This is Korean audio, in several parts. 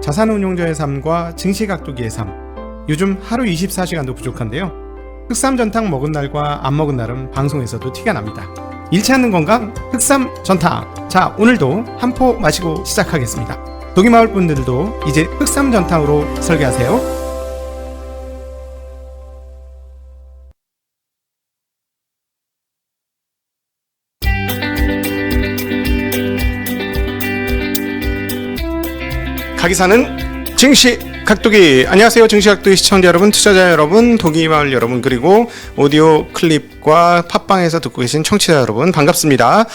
자산운용자의 삶과 증시각도기의 삶. 요즘 하루 24시간도 부족한데요. 흑삼 전탕 먹은 날과 안 먹은 날은 방송에서도 티가 납니다. 잃지 않는 건강 흑삼 전탕. 자, 오늘도 한 포 마시고 시작하겠습니다. 도기마을 분들도 이제 흑삼 전탕으로 설계하세요. 가기사는 증시 각도기. 안녕하세요, 증시 각도기 시청자 여러분, 투자자 여러분, 도기마을 여러분, 그리고 오디오 클립과 팟빵에서 듣고 계신 청취자 여러분, 반갑습니다.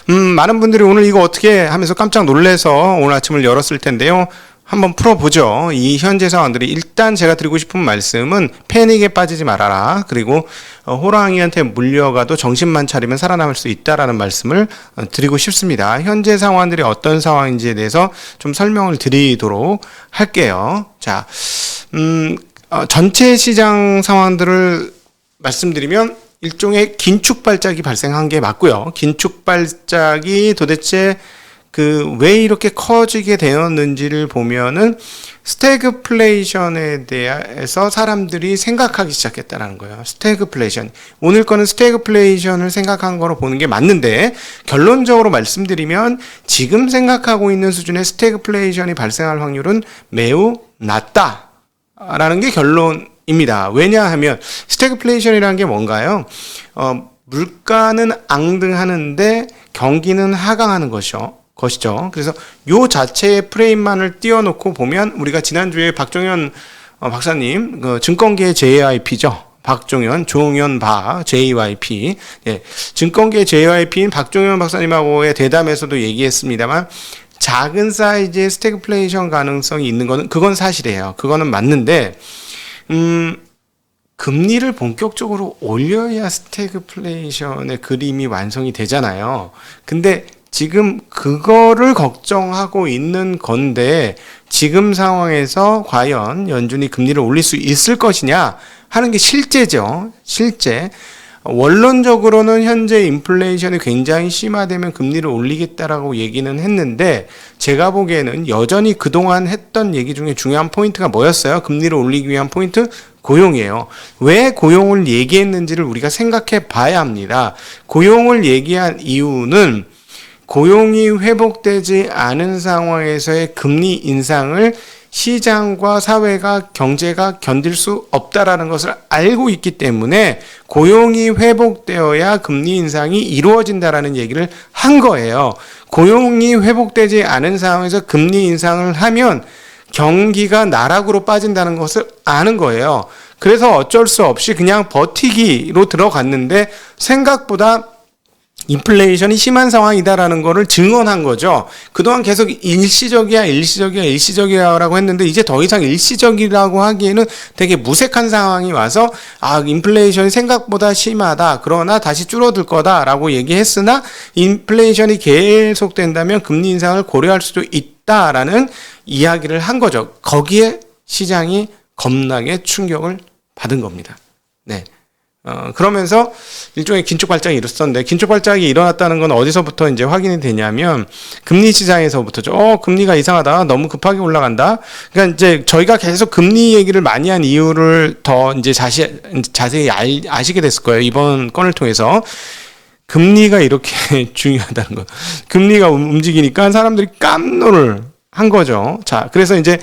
많은 분들이 오늘 이거 어떻게 하면서 깜짝 놀래서 오늘 아침을 열었을 텐데요. 한번 풀어보죠. 이 현재 상황들이, 일단 제가 드리고 싶은 말씀은 패닉에 빠지지 말아라. 그리고 호랑이한테 물려가도 정신만 차리면 살아남을 수 있다라는 말씀을 드리고 싶습니다. 현재 상황들이 어떤 상황인지에 대해서 좀 설명을 드리도록 할게요. 자, 전체 시장 상황들을 말씀드리면 일종의 긴축 발작이 발생한 게 맞고요. 긴축 발작이 도대체 왜 이렇게 커지게 되었는지를 보면은 스태그플레이션에 대해서 사람들이 생각하기 시작했다는 거예요. 스태그플레이션. 오늘 거는 스태그플레이션을 생각한 거로 보는 게 맞는데, 결론적으로 말씀드리면 지금 생각하고 있는 수준의 스태그플레이션이 발생할 확률은 매우 낮다라는 게 결론입니다. 왜냐하면 스태그플레이션이라는 게 뭔가요? 물가는 앙등하는데 경기는 하강하는 것이죠. 그래서 요 자체의 프레임만을 띄워놓고 보면, 우리가 지난주에 박종현 박사님, 증권계의 JYP죠. 박종현, 종현바, JYP. 예, 증권계의 JYP인 박종현 박사님하고의 대담에서도 얘기했습니다만, 작은 사이즈의 스태그플레이션 가능성이 있는 거는, 그건 사실이에요. 그거는 맞는데, 금리를 본격적으로 올려야 스태그플레이션의 그림이 완성이 되잖아요. 근데 지금 그거를 걱정하고 있는 건데, 지금 상황에서 과연 연준이 금리를 올릴 수 있을 것이냐 하는 게 실제죠. 실제. 원론적으로는 현재 인플레이션이 굉장히 심화되면 금리를 올리겠다라고 얘기는 했는데, 제가 보기에는 여전히 그동안 했던 얘기 중에 중요한 포인트가 뭐였어요? 금리를 올리기 위한 포인트? 고용이에요. 왜 고용을 얘기했는지를 우리가 생각해 봐야 합니다. 고용을 얘기한 이유는 고용이 회복되지 않은 상황에서의 금리 인상을 시장과 사회가, 경제가 견딜 수 없다라는 것을 알고 있기 때문에 고용이 회복되어야 금리 인상이 이루어진다라는 얘기를 한 거예요. 고용이 회복되지 않은 상황에서 금리 인상을 하면 경기가 나락으로 빠진다는 것을 아는 거예요. 그래서 어쩔 수 없이 그냥 버티기로 들어갔는데, 생각보다 인플레이션이 심한 상황이다라는 거를 증언한 거죠. 그동안 계속 일시적이야라고 했는데, 이제 더 이상 일시적이라고 하기에는 되게 무색한 상황이 와서, 인플레이션이 생각보다 심하다, 그러나 다시 줄어들 거다라고 얘기했으나, 인플레이션이 계속된다면 금리 인상을 고려할 수도 있다라는 이야기를 한 거죠. 거기에 시장이 겁나게 충격을 받은 겁니다. 네. 그러면서 일종의 긴축 발작이 일어났었는데, 긴축 발작이 일어났다는 건 어디서부터 이제 확인이 되냐면, 금리 시장에서부터죠. 금리가 이상하다. 너무 급하게 올라간다. 그러니까 이제 저희가 계속 금리 얘기를 많이 한 이유를 더 이제 자세히 아시게 됐을 거예요. 이번 건을 통해서. 금리가 이렇게 중요하다는 거. 금리가 움직이니까 사람들이 깜놀을 한 거죠. 자, 그래서 이제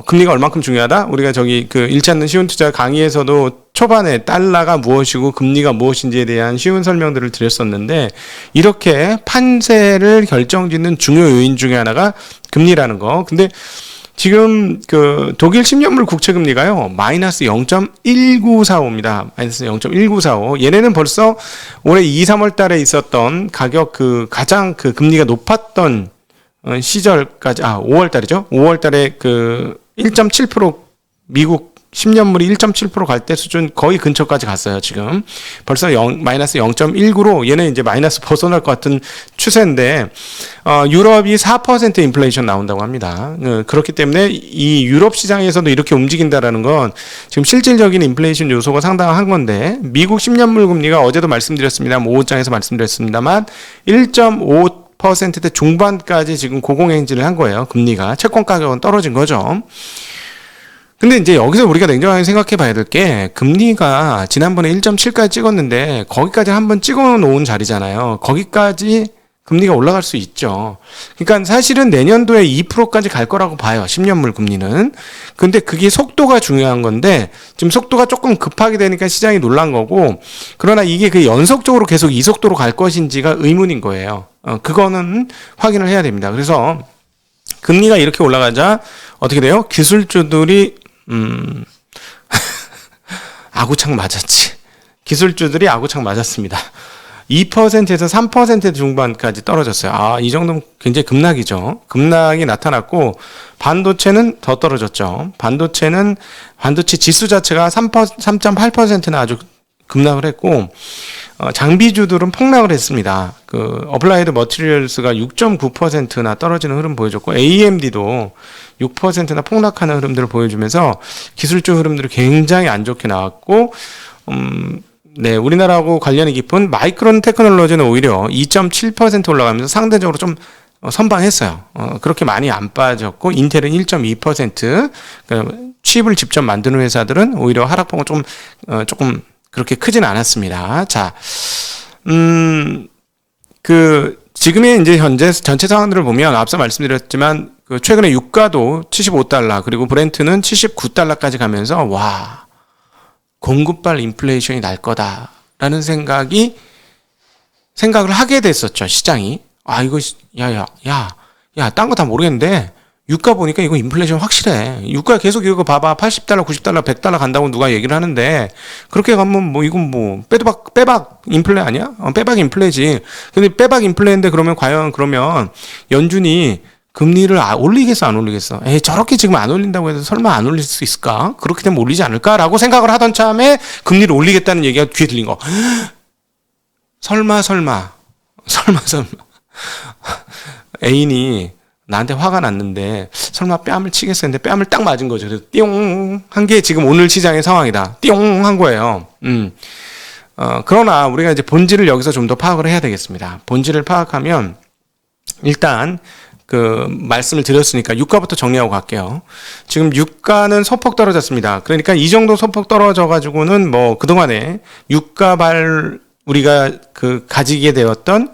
금리가 얼만큼 중요하다? 우리가 잃지 않는 쉬운 투자 강의에서도 초반에 달러가 무엇이고 금리가 무엇인지에 대한 쉬운 설명들을 드렸었는데, 이렇게 판세를 결정짓는 중요 요인 중에 하나가 금리라는 거. 근데 지금 독일 10년물 국채 금리가요, 마이너스 0.1945입니다. 마이너스 0.1945. 얘네는 벌써 올해 2, 3월 달에 있었던 가격 가장 금리가 높았던 시절까지, 5월 달이죠. 5월 달에 1.7% 미국 10년물이 1.7% 갈 때 수준 거의 근처까지 갔어요, 지금. 벌써 마이너스 0.19로 얘는 이제 마이너스 벗어날 것 같은 추세인데, 유럽이 4% 인플레이션 나온다고 합니다. 그렇기 때문에 이 유럽 시장에서도 이렇게 움직인다라는 건 지금 실질적인 인플레이션 요소가 상당한 건데, 미국 10년물 금리가 어제도 말씀드렸습니다. 5호장에서 말씀드렸습니다만, 1.5 3% 중반까지 지금 고공행진을 한 거예요. 금리가. 채권 가격은 떨어진 거죠. 근데 이제 여기서 우리가 냉정하게 생각해 봐야 될 게 금리가 지난번에 1.7까지 찍었는데 거기까지 한번 찍어 놓은 자리잖아요. 거기까지 금리가 올라갈 수 있죠. 그러니까 사실은 내년도에 2%까지 갈 거라고 봐요. 10년물 금리는. 근데 그게 속도가 중요한 건데 지금 속도가 조금 급하게 되니까 시장이 놀란 거고, 그러나 이게 그 연속적으로 계속 이 속도로 갈 것인지가 의문인 거예요. 그거는 확인을 해야 됩니다. 그래서 금리가 이렇게 올라가자 어떻게 돼요? 기술주들이 아구창 맞았지. 기술주들이 아구창 맞았습니다. 2%에서 3% 중반까지 떨어졌어요. 아, 이 정도면 굉장히 급락이죠. 급락이 나타났고, 반도체는 더 떨어졌죠. 반도체 지수 자체가 3.8%나 아주 급락을 했고, 장비주들은 폭락을 했습니다. 어플라이드 머티리얼스가 6.9%나 떨어지는 흐름 보여줬고, AMD도 6%나 폭락하는 흐름들을 보여주면서 기술주 흐름들이 굉장히 안 좋게 나왔고, 네, 우리나라하고 관련이 깊은 마이크론 테크놀로지는 오히려 2.7% 올라가면서 상대적으로 좀 선방했어요. 그렇게 많이 안 빠졌고, 인텔은 1.2%, 칩을 직접 만드는 회사들은 오히려 하락폭은 조금 그렇게 크진 않았습니다. 자, 지금의 이제 현재 전체 상황들을 보면 앞서 말씀드렸지만, 최근에 유가도 $75, 그리고 브렌트는 $79까지 가면서, 와, 공급발 인플레이션이 날 거다라는 생각을 하게 됐었죠, 시장이. 아, 이거, 딴 거 다 모르겠는데, 유가 보니까 이거 인플레이션 확실해. 유가 계속 이거 봐봐. $80, $90, $100 간다고 누가 얘기를 하는데, 그렇게 가면 이건 빼박 인플레 아니야? 빼박 인플레지. 근데 빼박 인플레인데 그러면 연준이 금리를 올리겠어, 안 올리겠어? 저렇게 지금 안 올린다고 해서 설마 안 올릴 수 있을까? 그렇게 되면 올리지 않을까라고 생각을 하던 참에 금리를 올리겠다는 얘기가 귀에 들린 거. 설마. 애인이 나한테 화가 났는데 설마 뺨을 치겠어 했는데 뺨을 딱 맞은 거죠. 그래서 띠용 한 게 지금 오늘 시장의 상황이다. 띠용 한 거예요. 그러나 우리가 이제 본질을 여기서 좀 더 파악을 해야 되겠습니다. 본질을 파악하면 일단 말씀을 드렸으니까 유가부터 정리하고 갈게요. 지금 유가는 소폭 떨어졌습니다. 그러니까 이 정도 소폭 떨어져가지고는 그동안에 우리가 가지게 되었던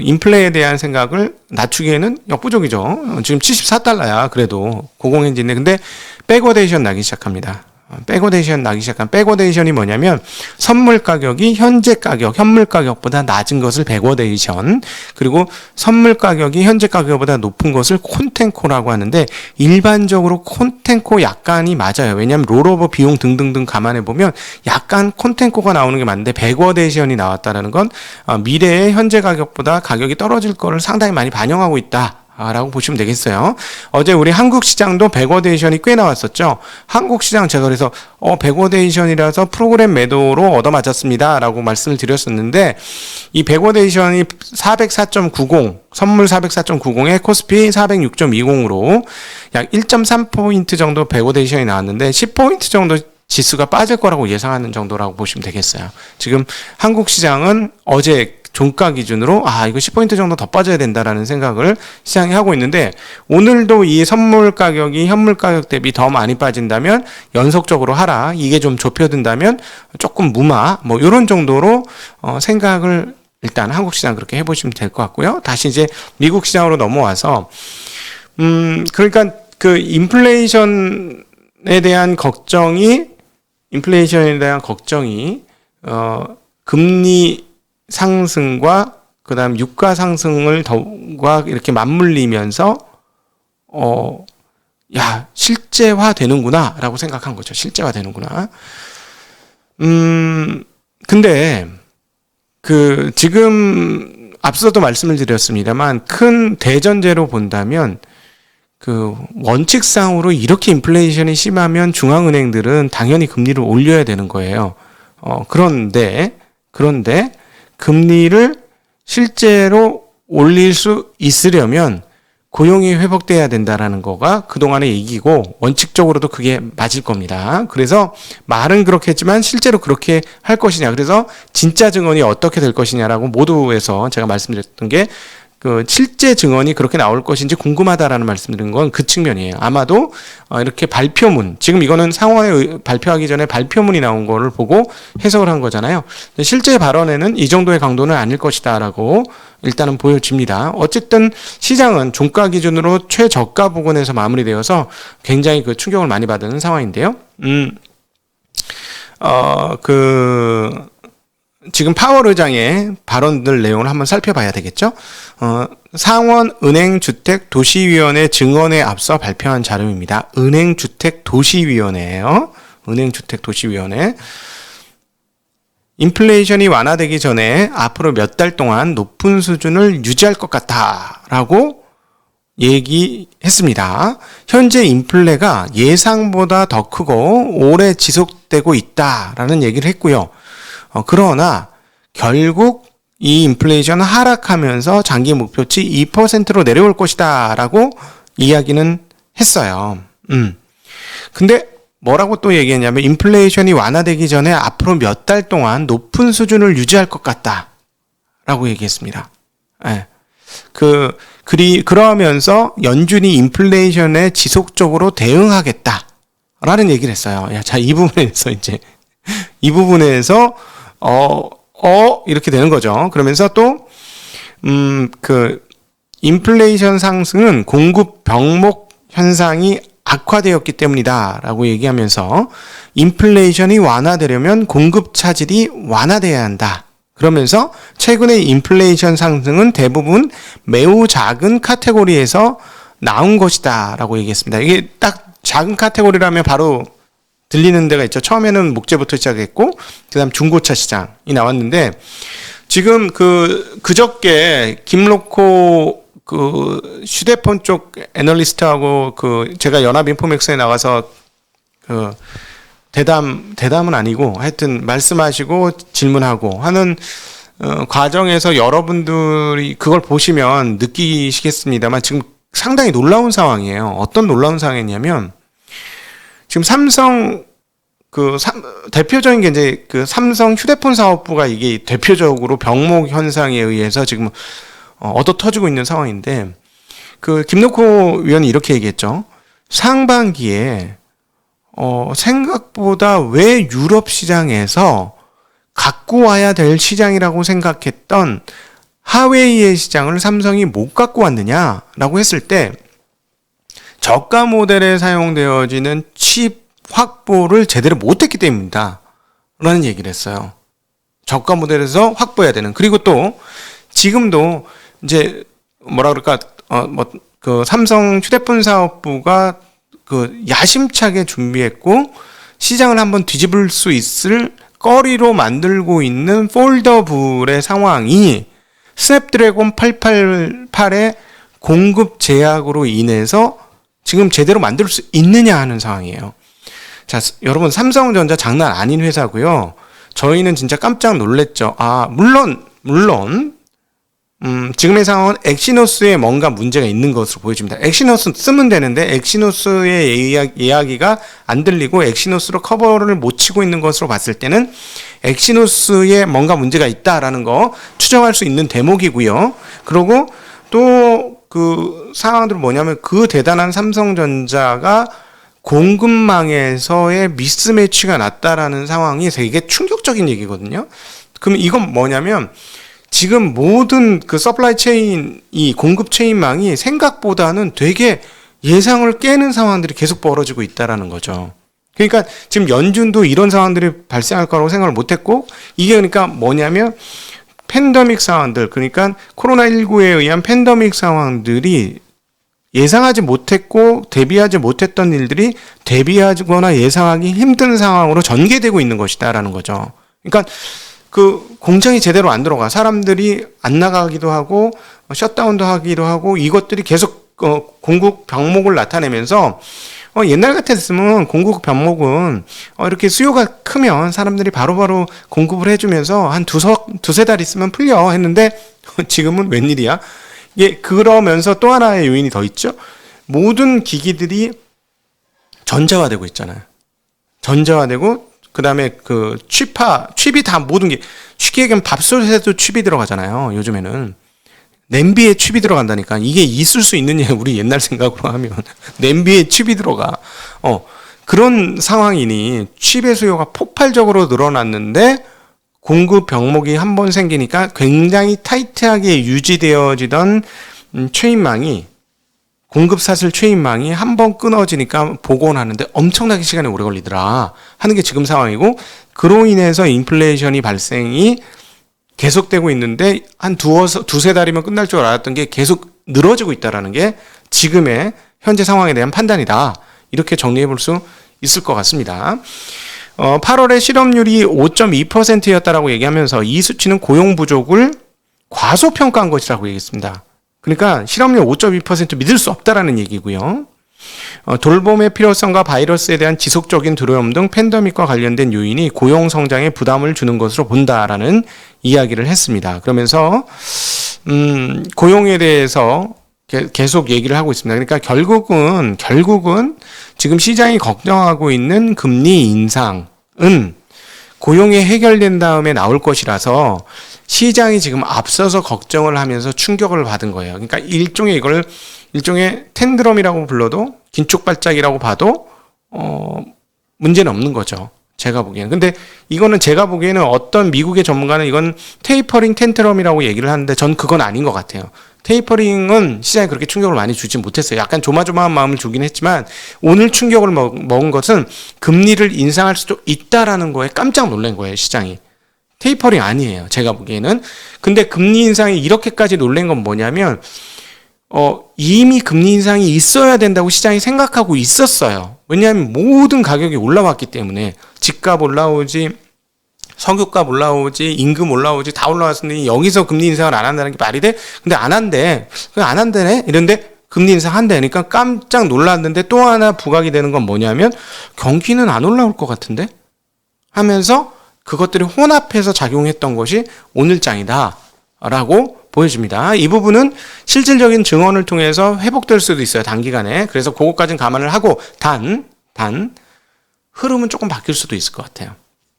인플레에 대한 생각을 낮추기에는 역부족이죠. 지금 $74야. 그래도 고공행진인데, 근데 백워데이션 나기 시작합니다. 백워데이션이 뭐냐면 선물 가격이 현물 가격보다 낮은 것을 백워데이션, 그리고 선물 가격이 현재 가격보다 높은 것을 콘텐코라고 하는데, 일반적으로 콘텐코 약간이 맞아요. 왜냐하면 롤오버 비용 등등등 감안해 보면 약간 콘텐코가 나오는 게 맞는데, 백워데이션이 나왔다라는 건 미래의 현재 가격보다 가격이 떨어질 거를 상당히 많이 반영하고 있다 라고 보시면 되겠어요. 어제 우리 한국 시장도 백워데이션이 꽤 나왔었죠. 한국 시장 제가 그래서 백워데이션이라서 프로그램 매도로 얻어맞았습니다 라고 말씀을 드렸었는데, 이 백워데이션이 404.90, 선물 404.90에 코스피 406.20으로 약 1.3포인트 정도 백워데이션이 나왔는데, 10포인트 정도 지수가 빠질 거라고 예상하는 정도라고 보시면 되겠어요. 지금 한국 시장은 어제 종가 기준으로 이거 10포인트 정도 더 빠져야 된다라는 생각을 시장이 하고 있는데, 오늘도 이 선물 가격이 현물 가격 대비 더 많이 빠진다면 연속적으로 하락, 이게 좀 좁혀든다면 조금 무마, 이런 정도로 생각을 일단 한국 시장 그렇게 해보시면 될 것 같고요. 다시 이제 미국 시장으로 넘어와서 그러니까 인플레이션에 대한 걱정이 금리 상승과 그다음 유가 상승을 더과 이렇게 맞물리면서 실제화 되는구나라고 생각한 거죠. 실제화 되는구나. 근데 지금 앞서도 말씀을 드렸습니다만, 큰 대전제로 본다면 원칙상으로 이렇게 인플레이션이 심하면 중앙은행들은 당연히 금리를 올려야 되는 거예요. 그런데 금리를 실제로 올릴 수 있으려면 고용이 회복돼야 된다라는 거가 그동안의 얘기고, 원칙적으로도 그게 맞을 겁니다. 그래서 말은 그렇게 했지만 실제로 그렇게 할 것이냐, 그래서 진짜 증언이 어떻게 될 것이냐라고 모두에서 제가 말씀드렸던 게 그 실제 증언이 그렇게 나올 것인지 궁금하다라는 말씀드린 건 그 측면이에요. 아마도 이렇게 발표문, 지금 이거는 상원에 발표하기 전에 발표문이 나온 거를 보고 해석을 한 거잖아요. 실제 발언에는 이 정도의 강도는 아닐 것이다라고 일단은 보여집니다. 어쨌든 시장은 종가 기준으로 최저가 부근에서 마무리되어서 굉장히 그 충격을 많이 받은 상황인데요. 지금 파월 의장의 발언들 내용을 한번 살펴봐야 되겠죠. 상원은행주택도시위원회 증언에 앞서 발표한 자료입니다. 은행주택도시위원회예요. 은행주택도시위원회. 인플레이션이 완화되기 전에 앞으로 몇 달 동안 높은 수준을 유지할 것 같다라고 얘기했습니다. 현재 인플레가 예상보다 더 크고 오래 지속되고 있다라는 얘기를 했고요. 그러나 결국 이 인플레이션은 하락하면서 장기 목표치 2%로 내려올 것이다 라고 이야기는 했어요. 근데 뭐라고 또 얘기했냐면 인플레이션이 완화되기 전에 앞으로 몇 달 동안 높은 수준을 유지할 것 같다 라고 얘기했습니다. 네. 그러면서 연준이 인플레이션에 지속적으로 대응하겠다 라는 얘기를 했어요. 자, 이 부분에서 이렇게 되는 거죠. 그러면서 또, 인플레이션 상승은 공급 병목 현상이 악화되었기 때문이다 라고 얘기하면서 인플레이션이 완화되려면 공급 차질이 완화돼야 한다. 그러면서 최근의 인플레이션 상승은 대부분 매우 작은 카테고리에서 나온 것이다 라고 얘기했습니다. 이게 딱 작은 카테고리라면 바로 들리는 데가 있죠. 처음에는 목재부터 시작했고, 그 다음 중고차 시장이 나왔는데, 지금 그저께 김로코 휴대폰 쪽 애널리스트하고 제가 연합인포맥스에 나가서 대담은 아니고, 하여튼 말씀하시고 질문하고 하는 과정에서 여러분들이 그걸 보시면 느끼시겠습니다만 지금 상당히 놀라운 상황이에요. 어떤 놀라운 상황이냐면, 지금 삼성 대표적인 게 이제 삼성 휴대폰 사업부가 이게 대표적으로 병목 현상에 의해서 지금 얻어 터지고 있는 상황인데, 김노코 위원이 이렇게 얘기했죠. 상반기에 생각보다 왜 유럽 시장에서 갖고 와야 될 시장이라고 생각했던 하웨이의 시장을 삼성이 못 갖고 왔느냐라고 했을 때, 저가 모델에 사용되어지는 칩 확보를 제대로 못했기 때문이다 라는 얘기를 했어요. 저가 모델에서 확보해야 되는. 그리고 또 지금도 이제 삼성 휴대폰 사업부가 야심차게 준비했고 시장을 한번 뒤집을 수 있을 거리로 만들고 있는 폴더블의 상황이 스냅드래곤 888의 공급 제약으로 인해서 지금 제대로 만들 수 있느냐 하는 상황이에요. 자, 여러분, 삼성전자 장난 아닌 회사고요. 저희는 진짜 깜짝 놀랬죠. 물론 지금의 상황은 엑시노스에 뭔가 문제가 있는 것으로 보여집니다. 엑시노스 쓰면 되는데 엑시노스의 이야기가 안 들리고 엑시노스로 커버를 못 치고 있는 것으로 봤을 때는 엑시노스에 뭔가 문제가 있다라는 거 추정할 수 있는 대목이고요. 그리고 또 상황들은 뭐냐면 대단한 삼성전자가 공급망에서의 미스매치가 났다라는 상황이 되게 충격적인 얘기거든요. 그럼 이건 뭐냐면 지금 모든 서플라이 체인, 이 공급 체인망이 생각보다는 되게 예상을 깨는 상황들이 계속 벌어지고 있다라는 거죠. 그러니까 지금 연준도 이런 상황들이 발생할 거라고 생각을 못했고, 이게 그러니까 뭐냐면 팬데믹 상황들, 그러니까 코로나19에 의한 팬데믹 상황들이 예상하지 못했고 대비하지 못했던 일들이 대비하거나 예상하기 힘든 상황으로 전개되고 있는 것이다라는 거죠. 그러니까 공장이 제대로 안 들어가, 사람들이 안 나가기도 하고 셧다운도 하기도 하고, 이것들이 계속 공급 병목을 나타내면서 옛날 같았으면 공급 병목은 이렇게 수요가 크면 사람들이 바로바로 공급을 해주면서 한 두세 달 있으면 풀려 했는데 지금은 웬일이야? 그러면서 또 하나의 요인이 더 있죠. 모든 기기들이 전자화되고 있잖아요. 전자화되고, 그 다음에 칩이 다 모든 게, 쉽게 얘기하면 밥솥에도 칩이 들어가잖아요, 요즘에는. 냄비에 칩이 들어간다니까. 이게 있을 수 있느냐, 우리 옛날 생각으로 하면. 냄비에 칩이 들어가. 그런 상황이니 칩의 수요가 폭발적으로 늘어났는데 공급 병목이 한 번 생기니까 굉장히 타이트하게 유지되어지던 체인망이, 공급 사슬 체인망이 한 번 끊어지니까 복원하는데 엄청나게 시간이 오래 걸리더라 하는 게 지금 상황이고, 그로 인해서 인플레이션이 발생이 계속되고 있는데 한 두세 달이면 끝날 줄 알았던 게 계속 늘어지고 있다는 게 지금의 현재 상황에 대한 판단이다. 이렇게 정리해 볼 수 있을 것 같습니다. 8월에 실업률이 5.2%였다라고 얘기하면서 이 수치는 고용 부족을 과소평가한 것이라고 얘기했습니다. 그러니까 실업률 5.2% 믿을 수 없다라는 얘기고요. 돌봄의 필요성과 바이러스에 대한 지속적인 두려움 등 팬데믹과 관련된 요인이 고용 성장에 부담을 주는 것으로 본다라는 이야기를 했습니다. 그러면서 고용에 대해서 계속 얘기를 하고 있습니다. 그러니까 결국은 지금 시장이 걱정하고 있는 금리 인상은 고용이 해결된 다음에 나올 것이라서 시장이 지금 앞서서 걱정을 하면서 충격을 받은 거예요. 그러니까 일종의 텐드럼이라고 불러도, 긴축발작이라고 봐도 문제는 없는 거죠. 제가 보기에는. 근데 이거는 제가 보기에는 어떤 미국의 전문가는 이건 테이퍼링 텐트럼이라고 얘기를 하는데 전 그건 아닌 것 같아요. 테이퍼링은 시장에 그렇게 충격을 많이 주지 못했어요. 약간 조마조마한 마음을 주긴 했지만 오늘 충격을 먹은 것은 금리를 인상할 수도 있다라는 거에 깜짝 놀란 거예요, 시장이. 테이퍼링 아니에요, 제가 보기에는. 근데 금리 인상이 이렇게까지 놀란 건 뭐냐면 이미 금리 인상이 있어야 된다고 시장이 생각하고 있었어요. 왜냐하면 모든 가격이 올라왔기 때문에. 집값 올라오지, 석유값 올라오지, 임금 올라오지, 다 올라왔으니 여기서 금리 인상을 안 한다는 게 말이 돼? 근데 안 한대. 안 한대네? 이런데 금리 인상 한대. 그러니까 깜짝 놀랐는데 또 하나 부각이 되는 건 뭐냐면 경기는 안 올라올 것 같은데? 하면서 그것들이 혼합해서 작용했던 것이 오늘장이다 라고 보여집니다. 이 부분은 실질적인 증언을 통해서 회복될 수도 있어요, 단기간에. 그래서 그것까지는 감안을 하고, 단 흐름은 조금 바뀔 수도 있을 것 같아요.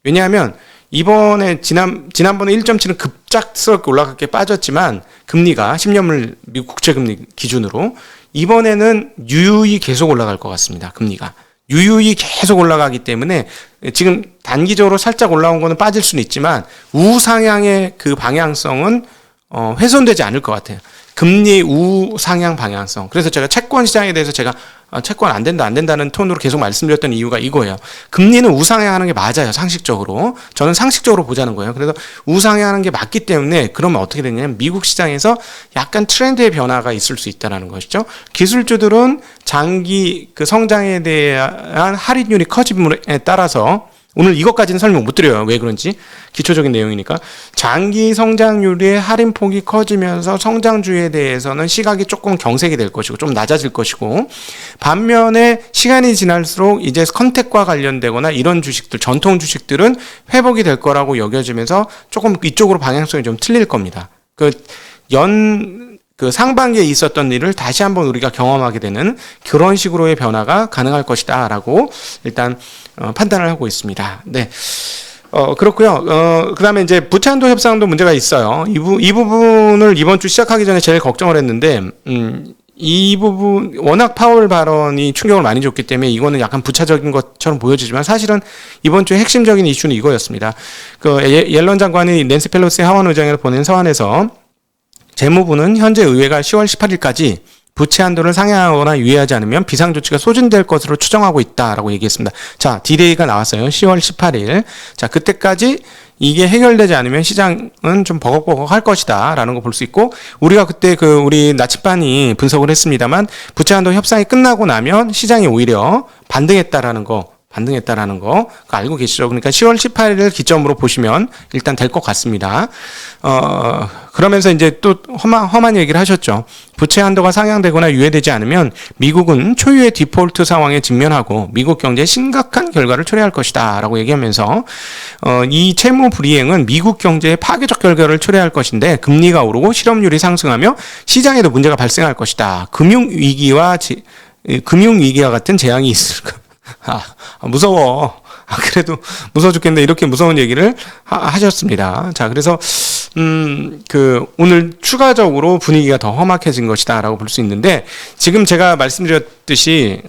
왜냐하면 이번에 지난번에 1.7은 급작스럽게 올라가게 빠졌지만 금리가 10년물 미국 국채금리 기준으로 이번에는 유유히 계속 올라갈 것 같습니다. 금리가 유유히 계속 올라가기 때문에 지금 단기적으로 살짝 올라온 거는 빠질 수는 있지만 우상향의 그 방향성은 훼손되지 않을 것 같아요. 금리 우상향 방향성. 그래서 제가 채권 시장에 대해서 제가 채권 안 된다는 톤으로 계속 말씀드렸던 이유가 이거예요. 금리는 우상향하는 게 맞아요, 상식적으로. 저는 상식적으로 보자는 거예요. 그래서 우상향하는 게 맞기 때문에 그러면 어떻게 되냐면 미국 시장에서 약간 트렌드의 변화가 있을 수 있다는 것이죠. 기술주들은 장기 그 성장에 대한 할인율이 커짐에 따라서 오늘 이것까지는 설명 못 드려요. 왜 그런지. 기초적인 내용이니까. 장기 성장률의 할인폭이 커지면서 성장주에 대해서는 시각이 조금 경색이 될 것이고 좀 낮아질 것이고, 반면에 시간이 지날수록 이제 컨택과 관련되거나 이런 주식들, 전통 주식들은 회복이 될 거라고 여겨지면서 조금 이쪽으로 방향성이 좀 틀릴 겁니다. 그 상반기에 있었던 일을 다시 한번 우리가 경험하게 되는 그런 식으로의 변화가 가능할 것이다 라고 일단 판단을 하고 있습니다. 네. 그렇고요. 그 다음에 이제 부채한도 협상도 문제가 있어요. 이 부분을 이번 주 시작하기 전에 제일 걱정을 했는데, 이 부분, 워낙 파월 발언이 충격을 많이 줬기 때문에 이거는 약간 부차적인 것처럼 보여지지만 사실은 이번 주에 핵심적인 이슈는 이거였습니다. 옐런 장관이 낸시 펠로시 하원 의장에 보낸 서한에서 재무부는 현재 의회가 10월 18일까지 부채 한도를 상향하거나 유예하지 않으면 비상조치가 소진될 것으로 추정하고 있다라고 얘기했습니다. 자, 디데이가 나왔어요. 10월 18일. 자, 그때까지 이게 해결되지 않으면 시장은 좀 버벅버벅 할 것이다 라는 거 볼 수 있고, 우리가 그때 우리 나침반이 분석을 했습니다만 부채 한도 협상이 끝나고 나면 시장이 오히려 반등했다라는 거 알고 계시죠? 그러니까 10월 18일을 기점으로 보시면 일단 될 것 같습니다. 그러면서 이제 또 험한 얘기를 하셨죠. 부채 한도가 상향되거나 유예되지 않으면 미국은 초유의 디폴트 상황에 직면하고 미국 경제에 심각한 결과를 초래할 것이다 라고 얘기하면서 이 채무 불이행은 미국 경제에 파괴적 결과를 초래할 것인데 금리가 오르고 실업률이 상승하며 시장에도 문제가 발생할 것이다. 금융위기와 같은 재앙이 있을까? 무서워. 그래도 무서워 죽겠는데 이렇게 무서운 얘기를 하셨습니다. 자, 그래서 오늘 추가적으로 분위기가 더 험악해진 것이다라고 볼 수 있는데, 지금 제가 말씀드렸듯이,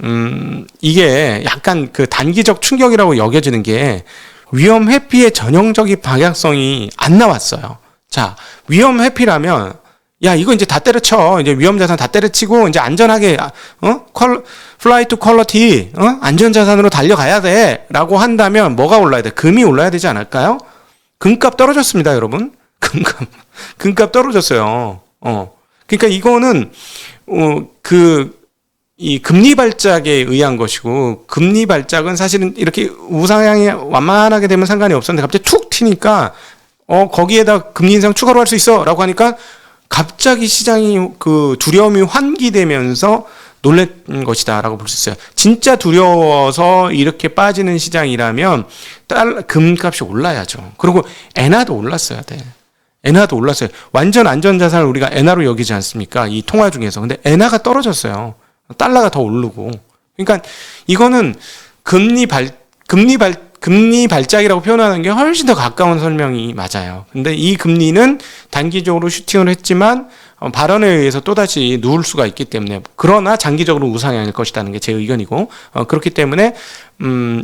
이게 약간 그 단기적 충격이라고 여겨지는 게 위험 회피의 전형적인 방향성이 안 나왔어요. 자, 위험 회피라면, 야, 이거 이제 다 때려쳐. 이제 위험 자산 다 때려치고, 이제 안전하게, fly to quality, 안전 자산으로 달려가야 돼. 라고 한다면 뭐가 올라야 돼? 금이 올라야 되지 않을까요? 금값 떨어졌습니다, 여러분. 금값 떨어졌어요. 그러니까 이거는, 이 금리 발작에 의한 것이고, 금리 발작은 사실은 이렇게 우상향이 완만하게 되면 상관이 없었는데, 갑자기 툭 튀니까, 거기에다 금리 인상 추가로 할 수 있어. 라고 하니까, 갑자기 시장이 그 두려움이 환기되면서 놀란 것이다라고 볼 수 있어요. 진짜 두려워서 이렇게 빠지는 시장이라면 금값이 올라야죠. 그리고 엔화도 올랐어야 돼. 엔화도 올랐어요. 완전 안전자산을 우리가 엔화로 여기지 않습니까? 이 통화 중에서. 근데 엔화가 떨어졌어요. 달러가 더 오르고. 그러니까 이거는 금리 발작이라고 표현하는 게 훨씬 더 가까운 설명이 맞아요. 근데 이 금리는 단기적으로 슈팅을 했지만 발언에 의해서 또다시 누울 수가 있기 때문에, 그러나 장기적으로 우상향일 것이라는 게 제 의견이고, 그렇기 때문에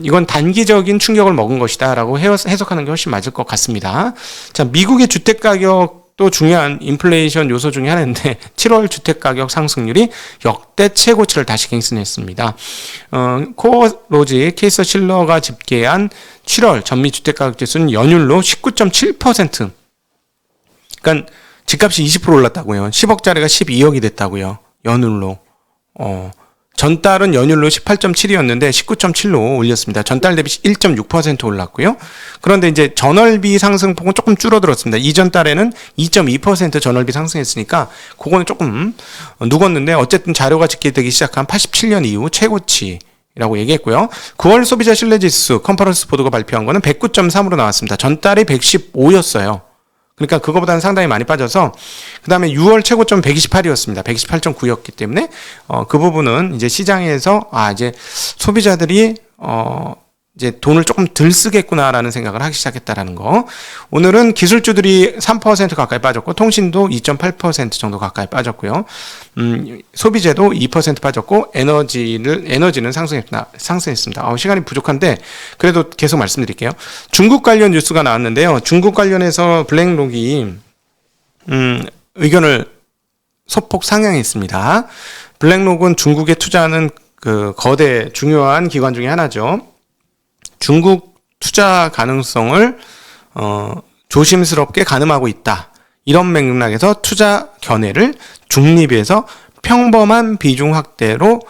이건 단기적인 충격을 먹은 것이다라고 해석하는 게 훨씬 맞을 것 같습니다. 자, 미국의 주택 가격도 중요한 인플레이션 요소 중에 하나인데 7월 주택 가격 상승률이 역대 최고치를 다시 갱신했습니다. 코어 로지 케이서 실러가 집계한 7월 전미 주택 가격 지수는 연율로 19.7%. 그러니까 집값이 20% 올랐다고요. 10억짜리가 12억이 됐다고요. 연율로. 전달은 연율로 18.7이었는데 19.7로 올렸습니다. 전달 대비 1.6% 올랐고요. 그런데 이제 전월비 상승폭은 조금 줄어들었습니다. 이전 달에는 2.2% 전월비 상승했으니까 그거는 조금 누웠는데, 어쨌든 자료가 집계되기 시작한 87년 이후 최고치라고 얘기했고요. 9월 소비자 신뢰지수 컨퍼런스 보드가 발표한 거는 109.3으로 나왔습니다. 전달이 115였어요. 그러니까 그거보다는 상당히 많이 빠져서, 그 다음에 6월 최고점 128이었습니다. 128.9였기 때문에, 그 부분은 이제 시장에서, 이제 소비자들이, 이제 돈을 조금 덜 쓰겠구나라는 생각을 하기 시작했다라는 거. 오늘은 기술주들이 3% 가까이 빠졌고, 통신도 2.8% 정도 가까이 빠졌고요. 소비재도 2% 빠졌고, 에너지는 상승했습니다. 시간이 부족한데, 그래도 계속 말씀드릴게요. 중국 관련 뉴스가 나왔는데요. 중국 관련해서 블랙록이, 의견을 소폭 상향했습니다. 블랙록은 중국에 투자하는 그 거대 중요한 기관 중에 하나죠. 중국 투자 가능성을 조심스럽게 가늠하고 있다. 이런 맥락에서 투자 견해를 중립에서 평범한 비중 확대로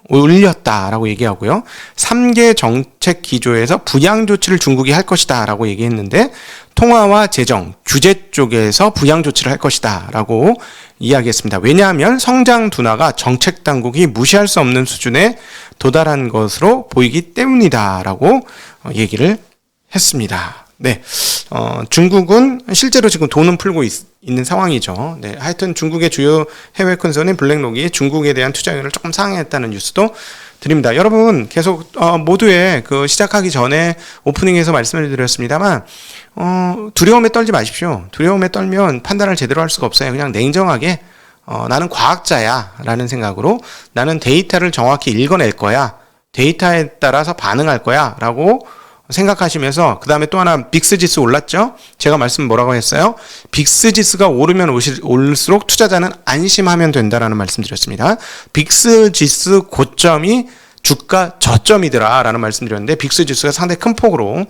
올렸다라고 얘기하고요. 3개 정책 기조에서 부양 조치를 중국이 할 것이다라고 얘기했는데, 통화와 재정, 규제 쪽에서 부양 조치를 할 것이다라고 이야기했습니다. 왜냐하면 성장 둔화가 정책 당국이 무시할 수 없는 수준에 도달한 것으로 보이기 때문이다라고 얘기를 했습니다. 네, 중국은 실제로 지금 돈은 풀고 있는 상황이죠. 네, 하여튼 중국의 주요 해외 큰손인 블랙록이 중국에 대한 투자율을 조금 상향했다는 뉴스도 드립니다. 여러분, 계속 모두의 그 시작하기 전에 오프닝에서 말씀을 드렸습니다만, 두려움에 떨지 마십시오. 두려움에 떨면 판단을 제대로 할 수가 없어요. 그냥 냉정하게 나는 과학자야 라는 생각으로, 나는 데이터를 정확히 읽어낼 거야, 데이터에 따라서 반응할 거야 라고 생각하시면서, 그 다음에 또 하나 빅스 지수 올랐죠? 제가 뭐라고 했어요? 빅스 지수가 오르면 올수록 투자자는 안심하면 된다라는 말씀 드렸습니다. 빅스 지수 고점이 주가 저점이더라 라는 말씀 드렸는데, 빅스 지수가 상당히 큰 폭으로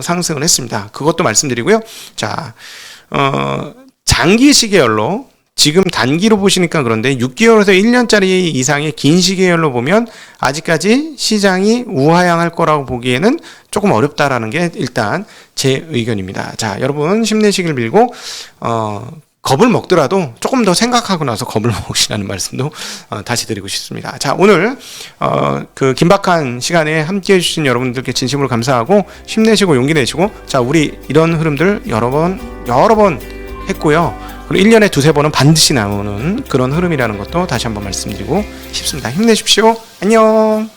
상승을 했습니다. 그것도 말씀드리고요. 자, 장기 시계열로, 지금 단기로 보시니까 그런데 6개월에서 1년짜리 이상의 긴 시계열로 보면 아직까지 시장이 우하향할 거라고 보기에는 조금 어렵다라는 게 일단 제 의견입니다. 자, 여러분 힘내시길 빌고, 겁을 먹더라도 조금 더 생각하고 나서 겁을 먹으시라는 말씀도 다시 드리고 싶습니다. 자, 오늘 그 긴박한 시간에 함께 해주신 여러분들께 진심으로 감사하고, 힘내시고 용기 내시고, 자, 우리 이런 흐름들 여러 번 했고요. 그리고 1년에 두세 번은 반드시 나오는 그런 흐름이라는 것도 다시 한번 말씀드리고 싶습니다. 힘내십시오. 안녕.